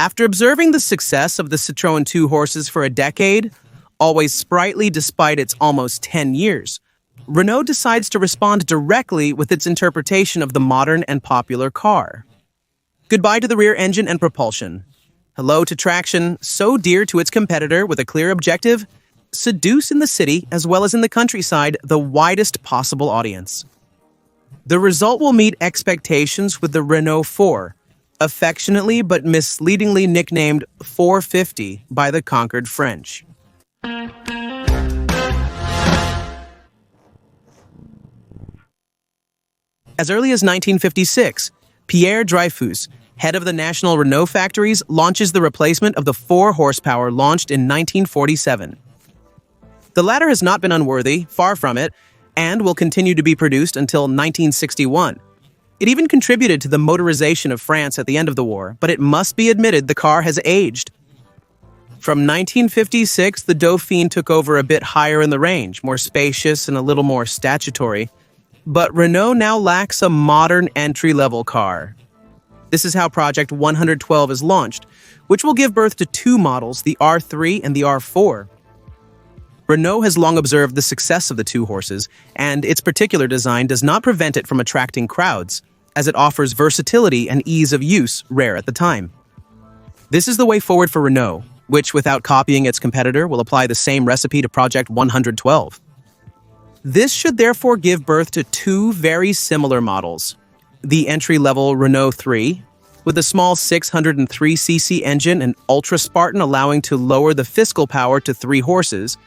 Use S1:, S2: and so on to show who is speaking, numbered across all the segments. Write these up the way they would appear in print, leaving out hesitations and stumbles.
S1: After observing the success of the Citroën 2 horses for a decade, always sprightly despite its almost 10 years, Renault decides to respond directly with its interpretation of the modern and popular car. Goodbye to the rear engine and propulsion. Hello to traction, so dear to its competitor with a clear objective: seduce in the city as well as in the countryside the widest possible audience. The result will meet expectations with the Renault 4, affectionately but misleadingly nicknamed 450 by the conquered French. As early as 1956, Pierre Dreyfus, head of the national Renault factories, launches the replacement of the 4-horsepower launched in 1947. The latter has not been unworthy, far from it, and will continue to be produced until 1961. It even contributed to the motorization of France at the end of the war, but it must be admitted the car has aged. From 1956, the Dauphine took over a bit higher in the range, more spacious and a little more statutory. But Renault now lacks a modern entry-level car. This is how Project 112 is launched, which will give birth to two models, the R3 and the R4. Renault has long observed the success of the two horses, and its particular design does not prevent it from attracting crowds, as it offers versatility and ease of use rare at the time. This is the way forward for Renault, which, without copying its competitor, will apply the same recipe to Project 112. This should therefore give birth to two very similar models: the entry-level Renault 3, with a small 603cc engine and ultra-Spartan allowing to lower the fiscal power to 3 horses,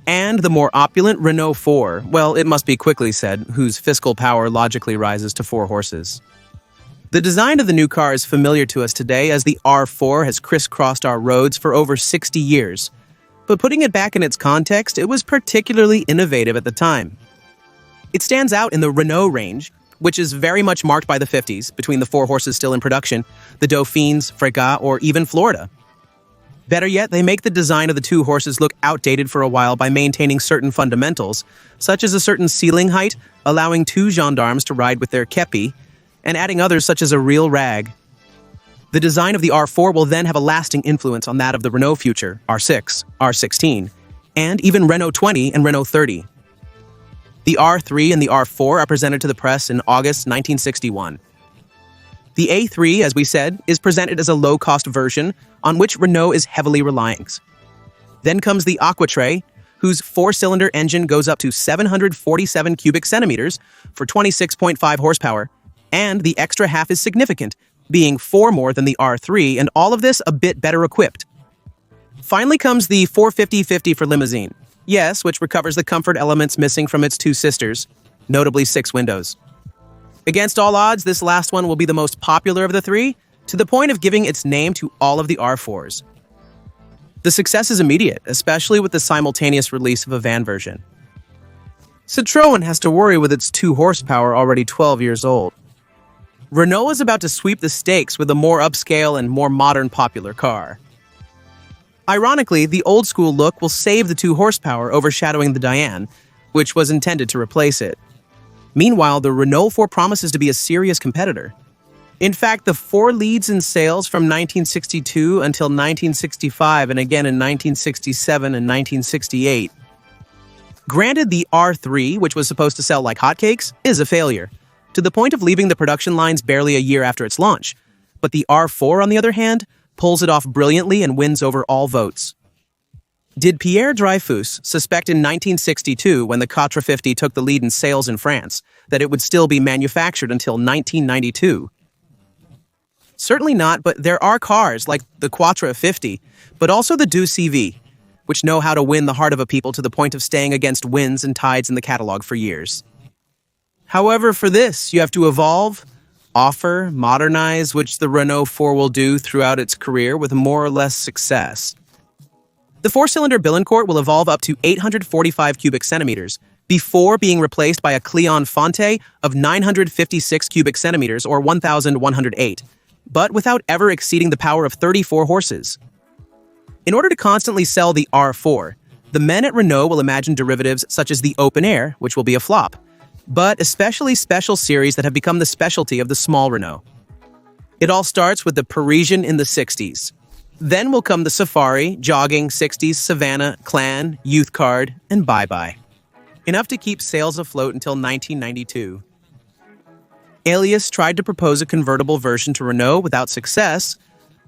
S1: and the more opulent Renault 4, well, it must be quickly said, whose fiscal power logically rises to 4 horses. The design of the new car is familiar to us today, as the R4 has crisscrossed our roads for over 60 years. But putting it back in its context, it was particularly innovative at the time. It stands out in the Renault range, which is very much marked by the 50s, between the 4 horses still in production, the Dauphines, Frégats, or even Florida. Better yet, they make the design of the 2 horses look outdated for a while by maintaining certain fundamentals, such as a certain ceiling height, allowing 2 gendarmes to ride with their kepi, and adding others such as a real rag. The design of the R4 will then have a lasting influence on that of the Renault future, R6, R16, and even Renault 20 and Renault 30. The R3 and the R4 are presented to the press in August 1961. The A3, as we said, is presented as a low-cost version on which Renault is heavily relying. Then comes the Aquatrait, whose 4-cylinder engine goes up to 747 cubic centimeters for 26.5 horsepower, and the extra half is significant, being 4 more than the R3, and all of this a bit better equipped. Finally comes the 450/50 for limousine, yes, which recovers the comfort elements missing from its 2 sisters, notably 6 windows. Against all odds, this last one will be the most popular of the 3, to the point of giving its name to all of the R4s. The success is immediate, especially with the simultaneous release of a van version. Citroën has to worry with its 2 horsepower already 12 years old. Renault is about to sweep the stakes with a more upscale and more modern popular car. Ironically, the old-school look will save the 2 horsepower, overshadowing the Diane, which was intended to replace it. Meanwhile, the Renault 4 promises to be a serious competitor. In fact, the 4 leads in sales from 1962 until 1965, and again in 1967 and 1968. Granted, the R3, which was supposed to sell like hotcakes, is a failure, to the point of leaving the production lines barely a year after its launch. But the R4, on the other hand, pulls it off brilliantly and wins over all votes. Did Pierre Dreyfus suspect in 1962, when the 450 took the lead in sales in France, that it would still be manufactured until 1992? Certainly not, but there are cars like the 450, but also the 2CV, which know how to win the heart of a people to the point of staying against winds and tides in the catalog for years. However, for this, you have to evolve, offer, modernize, which the Renault 4 will do throughout its career with more or less success. The 4-cylinder Billancourt will evolve up to 845 cubic centimeters, before being replaced by a Cleon Fonte of 956 cubic centimeters or 1,108, but without ever exceeding the power of 34 horses. In order to constantly sell the R4, the men at Renault will imagine derivatives such as the Open Air, which will be a flop, but especially special series that have become the specialty of the small Renault. It all starts with the Parisian in the 60s. Then will come the Safari, Jogging, 60s, Savannah, Clan, Youth Card, and Bye Bye. Enough to keep sales afloat until 1992. Alias tried to propose a convertible version to Renault without success,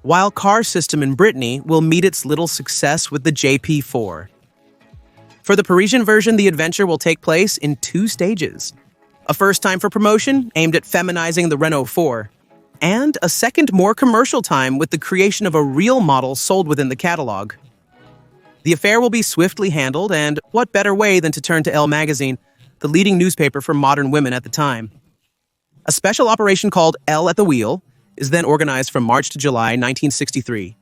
S1: while Car System in Brittany will meet its little success with the JP4. For the Parisian version, the adventure will take place in 2 stages. A first time for promotion, aimed at feminizing the Renault 4, and a second, more commercial time with the creation of a real model sold within the catalog. The affair will be swiftly handled, and what better way than to turn to Elle magazine, the leading newspaper for modern women at the time. A special operation called Elle at the Wheel is then organized from March to July 1963.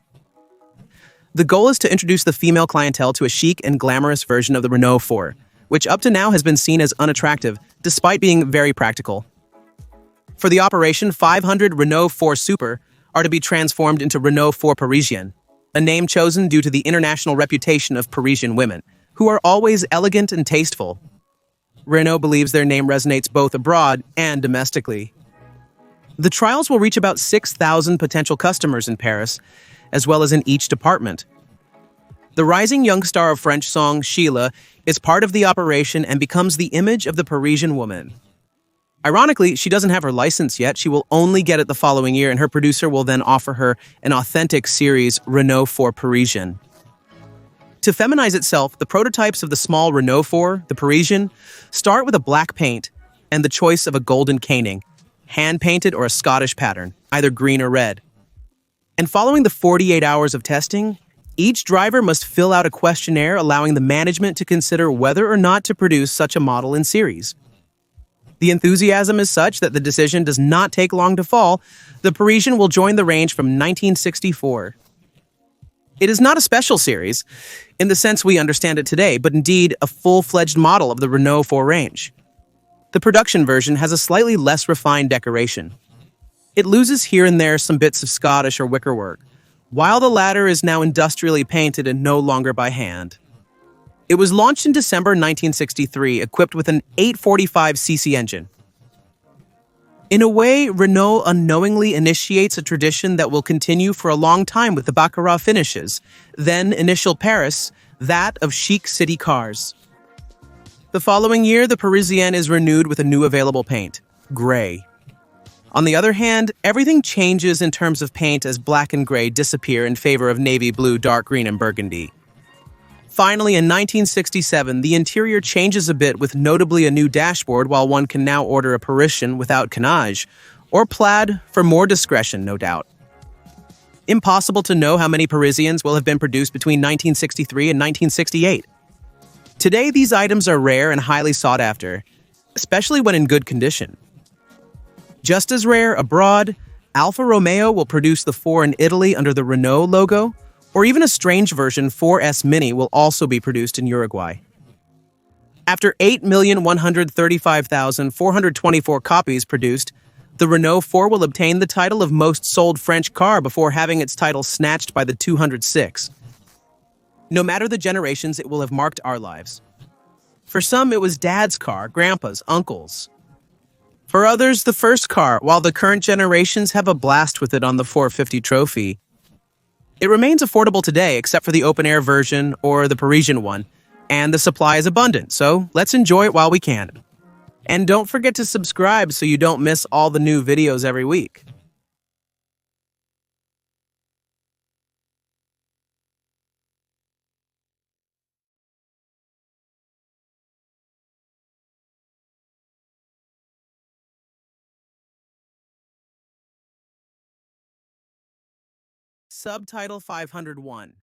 S1: The goal is to introduce the female clientele to a chic and glamorous version of the Renault 4, which up to now has been seen as unattractive, despite being very practical. For the operation, 500 Renault 4 Super are to be transformed into Renault 4 Parisian, a name chosen due to the international reputation of Parisian women, who are always elegant and tasteful. Renault believes their name resonates both abroad and domestically. The trials will reach about 6,000 potential customers in Paris, as well as in each department. The rising young star of French song, Sheila, is part of the operation and becomes the image of the Parisian woman. Ironically, she doesn't have her license yet. She will only get it the following year, and her producer will then offer her an authentic series, Renault 4 Parisian. To feminize itself, the prototypes of the small Renault 4, the Parisian, start with a black paint and the choice of a golden caning, hand-painted or a Scottish pattern, either green or red. And following the 48 hours of testing, each driver must fill out a questionnaire allowing the management to consider whether or not to produce such a model in series. The enthusiasm is such that the decision does not take long to fall. The Parisian will join the range from 1964. It is not a special series, in the sense we understand it today, but indeed a full-fledged model of the Renault 4 range. The production version has a slightly less refined decoration. It loses here and there some bits of Scottish or wickerwork, while the latter is now industrially painted and no longer by hand. It was launched in December 1963, equipped with an 845cc engine. In a way, Renault unknowingly initiates a tradition that will continue for a long time with the Baccarat finishes, then initial Paris, that of chic city cars. The following year, the Parisienne is renewed with a new available paint, gray. On the other hand, everything changes in terms of paint as black and gray disappear in favor of navy blue, dark green, and burgundy. Finally, in 1967, the interior changes a bit with notably a new dashboard, while one can now order a Parisian without canage, or plaid for more discretion, no doubt. Impossible to know how many Parisians will have been produced between 1963 and 1968. Today, these items are rare and highly sought after, especially when in good condition. Just as rare abroad, Alfa Romeo will produce the 4 in Italy under the Renault logo, or even a strange version 4S Mini will also be produced in Uruguay. After 8,135,424 copies produced, the Renault 4 will obtain the title of most sold French car before having its title snatched by the 206. No matter the generations, it will have marked our lives. For some, it was dad's car, grandpa's, uncle's. For others, the first car, while the current generations have a blast with it on the 450 trophy. It remains affordable today except for the open-air version or the Parisian one, and the supply is abundant, so let's enjoy it while we can. And don't forget to subscribe so you don't miss all the new videos every week. Subtitle 501.